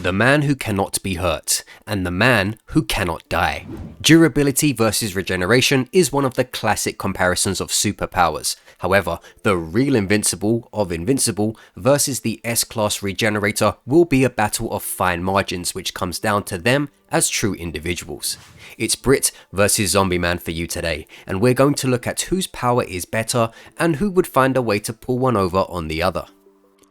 The man who cannot be hurt, and the man who cannot die. Durability versus regeneration is one of the classic comparisons of superpowers. However, the real Invincible of Invincible versus the S-Class Regenerator will be a battle of fine margins which comes down to them as true individuals. It's Brit versus Zombieman for you today, and we're going to look at whose power is better and who would find a way to pull one over on the other.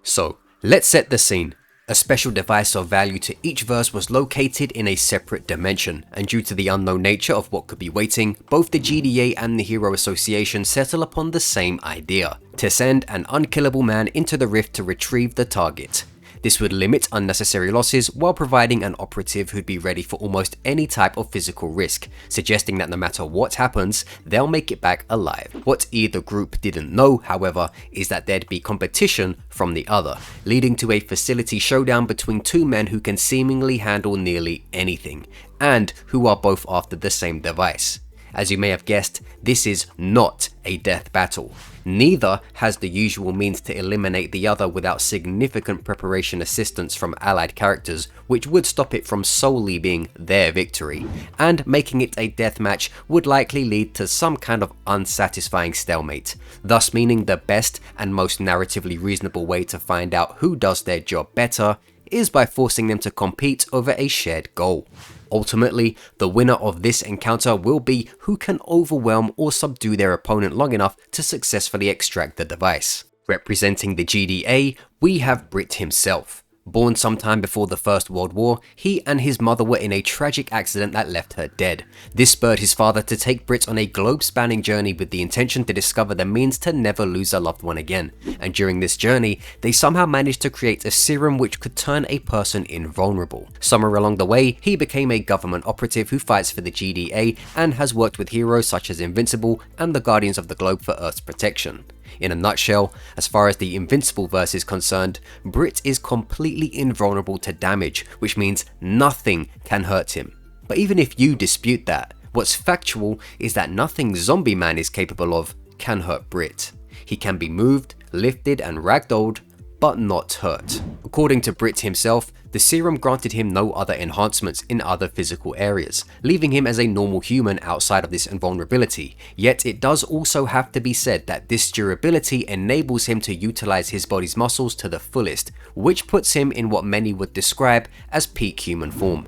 So, let's set the scene. A special device of value to each verse was located in a separate dimension, and due to the unknown nature of what could be waiting, both the GDA and the Hero Association settle upon the same idea: to send an unkillable man into the rift to retrieve the target. This would limit unnecessary losses while providing an operative who'd be ready for almost any type of physical risk, suggesting that no matter what happens, they'll make it back alive. What either group didn't know, however, is that there'd be competition from the other, leading to a facility showdown between two men who can seemingly handle nearly anything, and who are both after the same device. As you may have guessed, this is not a death battle. Neither has the usual means to eliminate the other without significant preparation assistance from allied characters, which would stop it from solely being their victory, and making it a deathmatch would likely lead to some kind of unsatisfying stalemate, thus meaning the best and most narratively reasonable way to find out who does their job better is by forcing them to compete over a shared goal. Ultimately, the winner of this encounter will be who can overwhelm or subdue their opponent long enough to successfully extract the device. Representing the GDA, we have Brit himself. Born sometime before the First World War, he and his mother were in a tragic accident that left her dead. This spurred his father to take Brit on a globe-spanning journey with the intention to discover the means to never lose a loved one again. And during this journey, they somehow managed to create a serum which could turn a person invulnerable. Somewhere along the way, he became a government operative who fights for the GDA and has worked with heroes such as Invincible and the Guardians of the Globe for Earth's protection. In a nutshell, as far as the Invincible verse is concerned, Brit is completely invulnerable to damage, which means nothing can hurt him. But even if you dispute that, what's factual is that nothing Zombieman is capable of can hurt Brit. He can be moved, lifted and ragdolled, but not hurt. According to Brit himself, the serum granted him no other enhancements in other physical areas, leaving him as a normal human outside of this invulnerability. Yet it does also have to be said that this durability enables him to utilize his body's muscles to the fullest, which puts him in what many would describe as peak human form.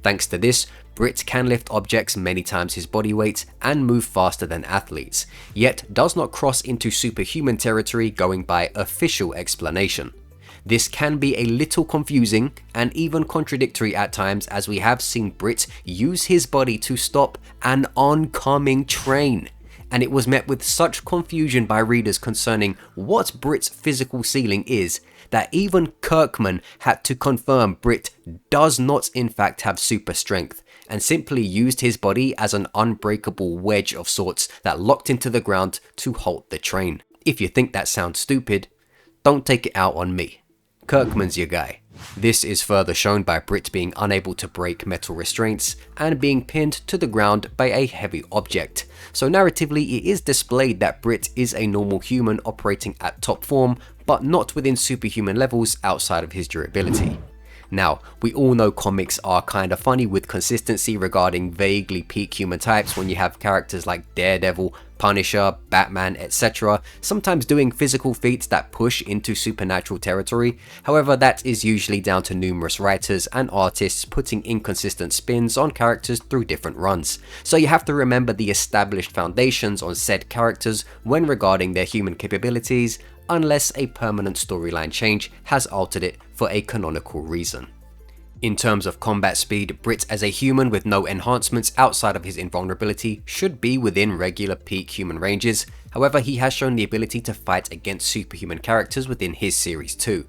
Thanks to this, Brit can lift objects many times his body weight and move faster than athletes, yet does not cross into superhuman territory going by official explanation. This can be a little confusing and even contradictory at times, as we have seen Brit use his body to stop an oncoming train, and it was met with such confusion by readers concerning what Brit's physical ceiling is that even Kirkman had to confirm Brit does not in fact have super strength, and simply used his body as an unbreakable wedge of sorts that locked into the ground to halt the train. If you think that sounds stupid, don't take it out on me. Kirkman's your guy. This is further shown by Brit being unable to break metal restraints and being pinned to the ground by a heavy object. So narratively, it is displayed that Brit is a normal human operating at top form, but not within superhuman levels outside of his durability. Now, we all know comics are kinda funny with consistency regarding vaguely peak human types when you have characters like Daredevil, Punisher, Batman, etc. sometimes doing physical feats that push into supernatural territory. However, that is usually down to numerous writers and artists putting inconsistent spins on characters through different runs. So you have to remember the established foundations on said characters when regarding their human capabilities, unless a permanent storyline change has altered it for a canonical reason. In terms of combat speed, Brit as a human with no enhancements outside of his invulnerability should be within regular peak human ranges. However, he has shown the ability to fight against superhuman characters within his series too.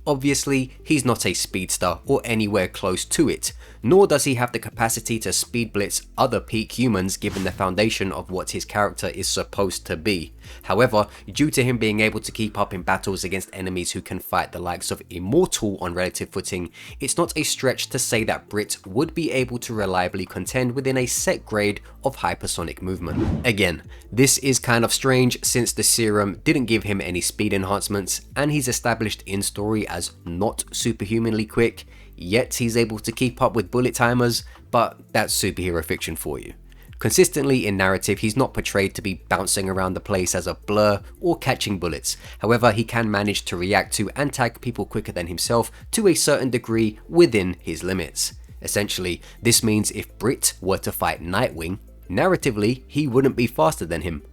Obviously, he's not a speedster or anywhere close to it, nor does he have the capacity to speed blitz other peak humans given the foundation of what his character is supposed to be. However, due to him being able to keep up in battles against enemies who can fight the likes of Immortal on relative footing, it's not a stretch to say that Brit would be able to reliably contend within a set grade of hypersonic movement. Again, this is kind of strange since the serum didn't give him any speed enhancements and he's established in story as not superhumanly quick, yet he's able to keep up with bullet timers, but that's superhero fiction for you. Consistently in narrative, he's not portrayed to be bouncing around the place as a blur or catching bullets. However, he can manage to react to and tag people quicker than himself to a certain degree within his limits. Essentially, this means if Brit were to fight Nightwing, narratively, he wouldn't be faster than him.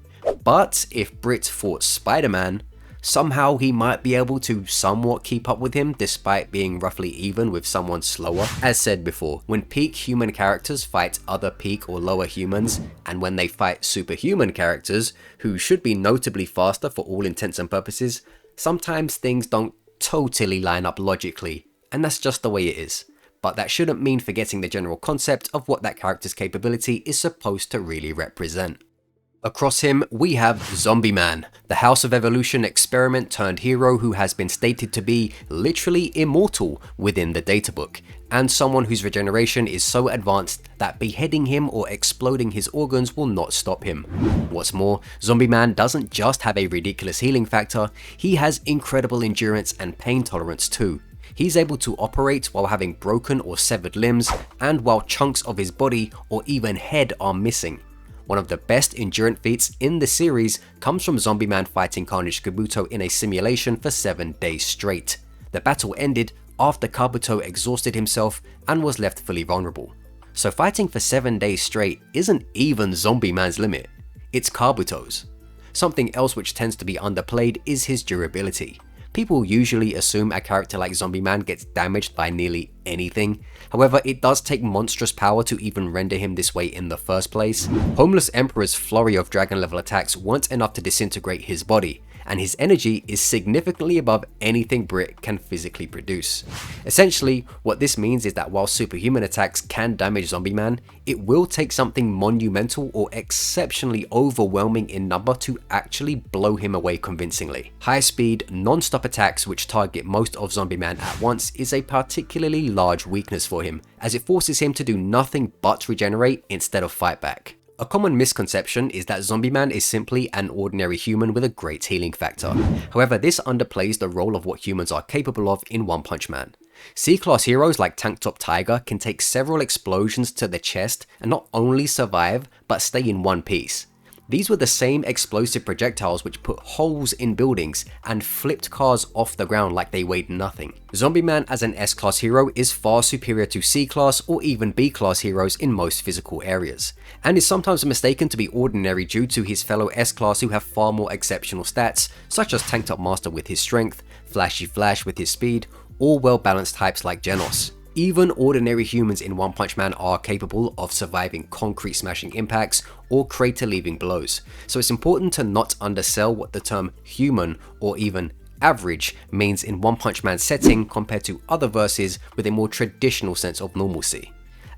But if Brit fought Spider-Man, somehow he might be able to somewhat keep up with him despite being roughly even with someone slower. As said before, when peak human characters fight other peak or lower humans, and when they fight superhuman characters who should be notably faster for all intents and purposes, sometimes things don't totally line up logically, and that's just the way it is. But that shouldn't mean forgetting the general concept of what that character's capability is supposed to really represent. Across him, we have Zombieman, the House of Evolution experiment turned hero who has been stated to be literally immortal within the databook, and someone whose regeneration is so advanced that beheading him or exploding his organs will not stop him. What's more, Zombieman doesn't just have a ridiculous healing factor, he has incredible endurance and pain tolerance too. He's able to operate while having broken or severed limbs, and while chunks of his body or even head are missing. One of the best endurance feats in the series comes from Zombieman fighting Carnage Kabuto in a simulation for 7 days straight. The battle ended after Kabuto exhausted himself and was left fully vulnerable. So fighting for 7 days straight isn't even Zombieman's limit, it's Kabuto's. Something else which tends to be underplayed is his durability. People usually assume a character like Zombieman gets damaged by nearly anything. However, it does take monstrous power to even render him this way in the first place. Homeless Emperor's flurry of dragon level attacks weren't enough to disintegrate his body, and his energy is significantly above anything Brit can physically produce. Essentially, what this means is that while superhuman attacks can damage Zombieman, it will take something monumental or exceptionally overwhelming in number to actually blow him away convincingly. High speed, non-stop attacks which target most of Zombieman at once is a particularly large weakness for him, as it forces him to do nothing but regenerate instead of fight back. A common misconception is that Zombieman is simply an ordinary human with a great healing factor. However, this underplays the role of what humans are capable of in One Punch Man. C-class heroes like Tank Top Tiger can take several explosions to the chest and not only survive, but stay in one piece. These were the same explosive projectiles which put holes in buildings and flipped cars off the ground like they weighed nothing. Zombieman as an S-class hero is far superior to C-class or even B-class heroes in most physical areas, and is sometimes mistaken to be ordinary due to his fellow S-class who have far more exceptional stats, such as Tank Top Master with his strength, Flashy Flash with his speed, or well-balanced types like Genos. Even ordinary humans in One Punch Man are capable of surviving concrete smashing impacts or crater leaving blows, so it's important to not undersell what the term human or even average means in One Punch Man's setting compared to other verses with a more traditional sense of normalcy.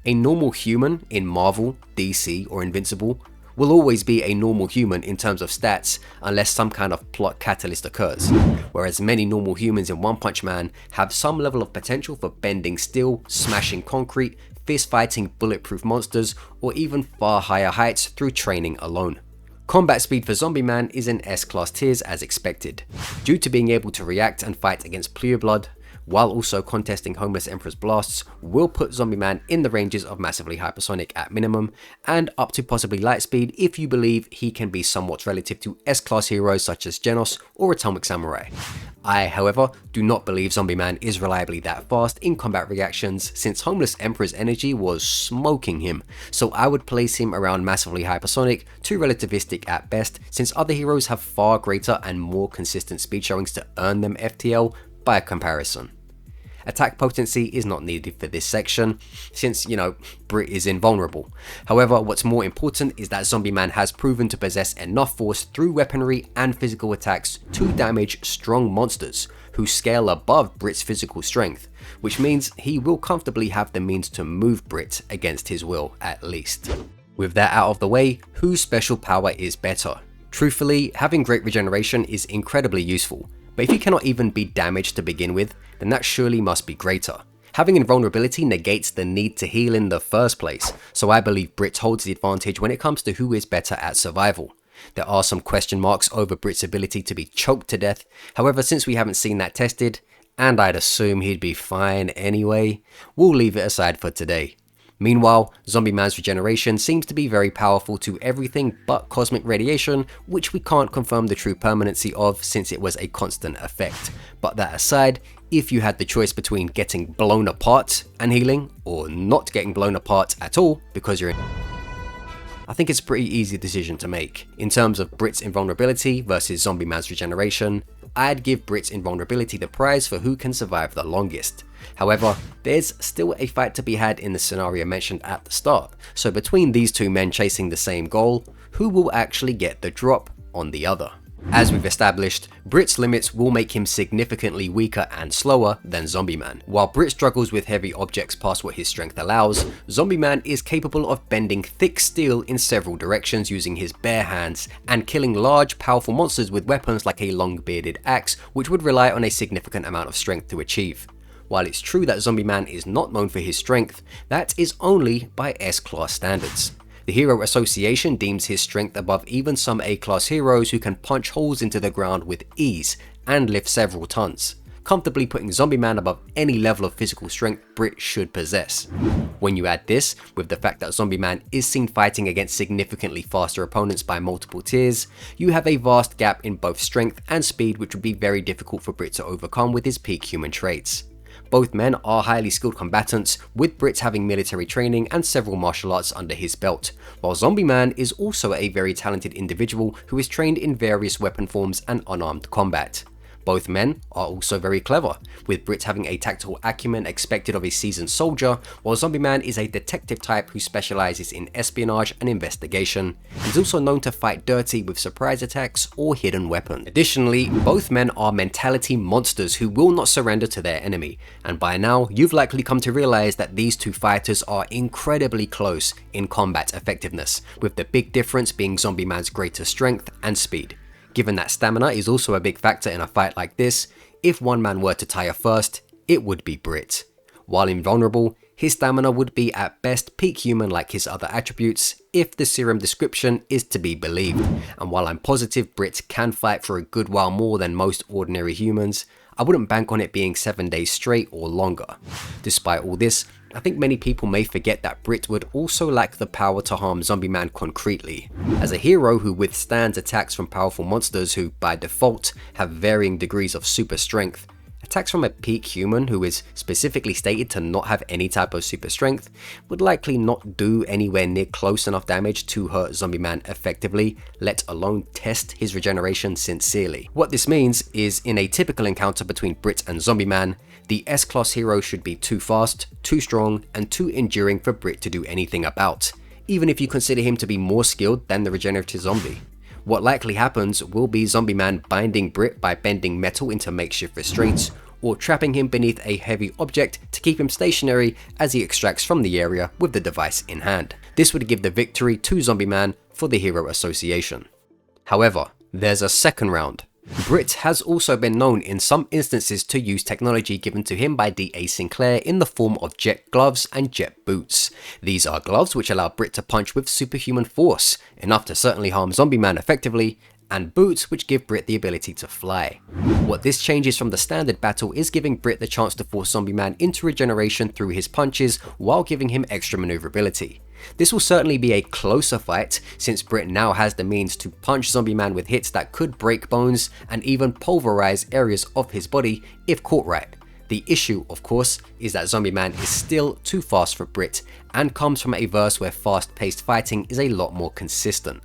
A normal human in Marvel, DC, or Invincible will always be a normal human in terms of stats unless some kind of plot catalyst occurs, whereas many normal humans in One Punch Man have some level of potential for bending steel, smashing concrete, fist fighting bulletproof monsters, or even far higher heights through training alone. Combat speed for Zombieman is in S-class tiers as expected, due to being able to react and fight against Pureblood, while also contesting Homeless Emperor's blasts will put Zombieman in the ranges of massively hypersonic at minimum, and up to possibly light speed if you believe he can be somewhat relative to S-class heroes such as Genos or Atomic Samurai. I, however, do not believe Zombieman is reliably that fast in combat reactions since Homeless Emperor's energy was smoking him, so I would place him around massively hypersonic to relativistic at best, since other heroes have far greater and more consistent speed showings to earn them FTL by comparison. Attack potency is not needed for this section, since, Brit is invulnerable. However, what's more important is that Zombieman has proven to possess enough force through weaponry and physical attacks to damage strong monsters who scale above Brit's physical strength, which means he will comfortably have the means to move Brit against his will at least. With that out of the way, whose special power is better? Truthfully, having great regeneration is incredibly useful, but if you cannot even be damaged to begin with, then that surely must be greater. Having invulnerability negates the need to heal in the first place, so I believe Brit holds the advantage when it comes to who is better at survival. There are some question marks over Brit's ability to be choked to death, however, since we haven't seen that tested, and I'd assume he'd be fine anyway. We'll leave it aside for today. Meanwhile, Zombieman's regeneration seems to be very powerful to everything but cosmic radiation, which we can't confirm the true permanency of since it was a constant effect. But that aside, if you had the choice between getting blown apart and healing, or not getting blown apart at all because you're in, I think it's a pretty easy decision to make. In terms of Brit's invulnerability versus Zombieman's regeneration, I'd give Brit's invulnerability the prize for who can survive the longest. However, there's still a fight to be had in the scenario mentioned at the start, so between these two men chasing the same goal, who will actually get the drop on the other? As we've established, Brit's limits will make him significantly weaker and slower than Zombieman. While Brit struggles with heavy objects past what his strength allows, Zombieman is capable of bending thick steel in several directions using his bare hands and killing large, powerful monsters with weapons like a long-bearded axe, which would rely on a significant amount of strength to achieve. While it's true that Zombieman is not known for his strength, that is only by S-Class standards. The Hero Association deems his strength above even some A-Class heroes who can punch holes into the ground with ease and lift several tons, comfortably putting Zombieman above any level of physical strength Brit should possess. When you add this with the fact that Zombieman is seen fighting against significantly faster opponents by multiple tiers, you have a vast gap in both strength and speed which would be very difficult for Brit to overcome with his peak human traits. Both men are highly skilled combatants, with Brit having military training and several martial arts under his belt, while Zombieman is also a very talented individual who is trained in various weapon forms and unarmed combat. Both men are also very clever, with Brit having a tactical acumen expected of a seasoned soldier, while Zombieman is a detective type who specializes in espionage and investigation. He's also known to fight dirty with surprise attacks or hidden weapons. Additionally, both men are mentality monsters who will not surrender to their enemy, and by now you've likely come to realize that these two fighters are incredibly close in combat effectiveness, with the big difference being Zombieman's greater strength and speed. Given that stamina is also a big factor in a fight like this, if one man were to tire first, it would be Brit. While invulnerable, his stamina would be at best peak human like his other attributes, if the serum description is to be believed, and while I'm positive Brit can fight for a good while more than most ordinary humans, I wouldn't bank on it being 7 days straight or longer. Despite all this, I think many people may forget that Brit would also lack the power to harm Zombieman concretely. As a hero who withstands attacks from powerful monsters who, by default, have varying degrees of super strength, attacks from a peak human who is specifically stated to not have any type of super strength would likely not do anywhere near close enough damage to hurt Zombieman effectively, let alone test his regeneration sincerely. What this means is, in a typical encounter between Brit and Zombieman, the S-Class hero should be too fast, too strong, and too enduring for Brit to do anything about, even if you consider him to be more skilled than the regenerative zombie. What likely happens will be Zombieman binding Brit by bending metal into makeshift restraints, or trapping him beneath a heavy object to keep him stationary as he extracts from the area with the device in hand. This would give the victory to Zombieman for the Hero Association. However, there's a second round. Brit has also been known in some instances to use technology given to him by D.A. Sinclair in the form of jet gloves and jet boots. These are gloves which allow Brit to punch with superhuman force, enough to certainly harm Zombieman effectively, and boots which give Brit the ability to fly. What this changes from the standard battle is giving Brit the chance to force Zombieman into regeneration through his punches while giving him extra maneuverability. This will certainly be a closer fight, since Brit now has the means to punch Zombieman with hits that could break bones and even pulverize areas of his body if caught right. The issue, of course, is that Zombieman is still too fast for Brit and comes from a verse where fast-paced fighting is a lot more consistent.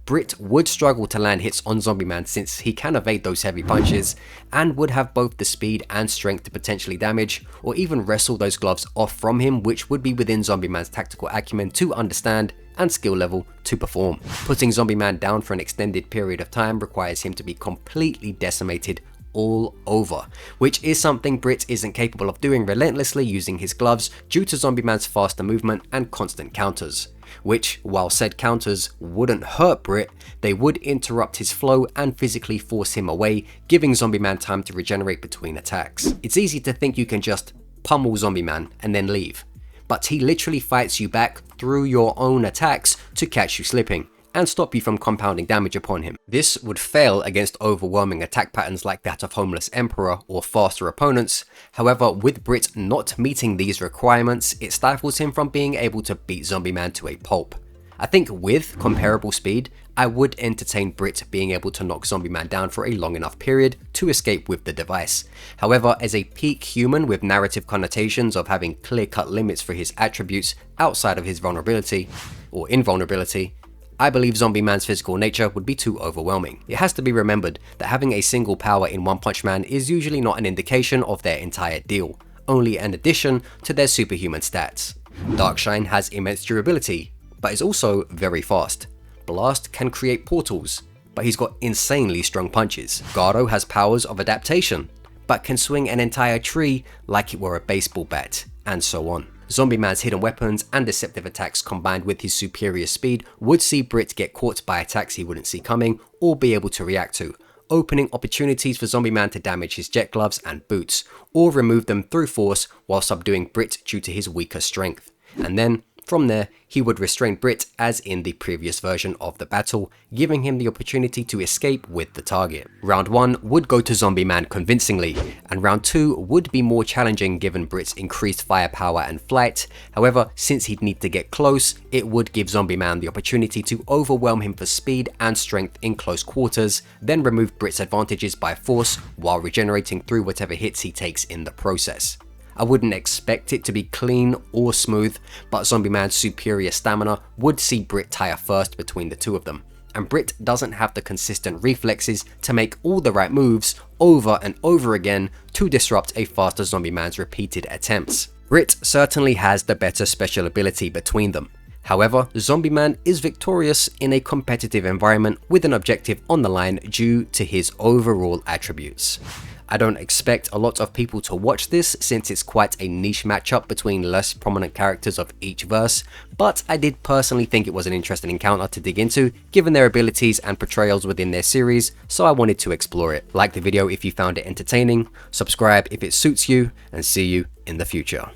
Brit would struggle to land hits on Zombieman since he can evade those heavy punches, and would have both the speed and strength to potentially damage or even wrestle those gloves off from him, which would be within Zombieman's tactical acumen to understand and skill level to perform. Putting Zombieman down for an extended period of time requires him to be completely decimated all over, which is something Brit isn't capable of doing relentlessly using his gloves due to Zombieman's faster movement and constant counters. Which, while said counters wouldn't hurt Brit, they would interrupt his flow and physically force him away, giving Zombieman time to regenerate between attacks. It's easy to think you can just pummel Zombieman and then leave, but he literally fights you back through your own attacks to catch you slipping, and stop you from compounding damage upon him. This would fail against overwhelming attack patterns like that of Homeless Emperor or faster opponents. However, with Brit not meeting these requirements, it stifles him from being able to beat Zombieman to a pulp. I think with comparable speed, I would entertain Brit being able to knock Zombieman down for a long enough period to escape with the device. However, as a peak human with narrative connotations of having clear-cut limits for his attributes outside of his vulnerability, or invulnerability, I believe Zombieman's physical nature would be too overwhelming. It has to be remembered that having a single power in One Punch Man is usually not an indication of their entire deal, only an addition to their superhuman stats. Darkshine has immense durability, but is also very fast. Blast can create portals, but he's got insanely strong punches. Gardo has powers of adaptation, but can swing an entire tree like it were a baseball bat, and so on. Zombieman's hidden weapons and deceptive attacks combined with his superior speed would see Brit get caught by attacks he wouldn't see coming or be able to react to, opening opportunities for Zombieman to damage his jet gloves and boots, or remove them through force while subduing Brit due to his weaker strength. And then, from there, he would restrain Brit as in the previous version of the battle, giving him the opportunity to escape with the target. Round 1 would go to Zombieman convincingly, and round 2 would be more challenging given Brit's increased firepower and flight. However, since he'd need to get close, it would give Zombieman the opportunity to overwhelm him for speed and strength in close quarters, then remove Brit's advantages by force while regenerating through whatever hits he takes in the process. I wouldn't expect it to be clean or smooth, but Zombieman's superior stamina would see Brit tire first between the two of them, and Brit doesn't have the consistent reflexes to make all the right moves over and over again to disrupt a faster Zombieman's repeated attempts. Brit certainly has the better special ability between them. However, Zombieman is victorious in a competitive environment with an objective on the line due to his overall attributes. I don't expect a lot of people to watch this since it's quite a niche matchup between less prominent characters of each verse, but I did personally think it was an interesting encounter to dig into given their abilities and portrayals within their series, so I wanted to explore it. Like the video if you found it entertaining, subscribe if it suits you, and see you in the future.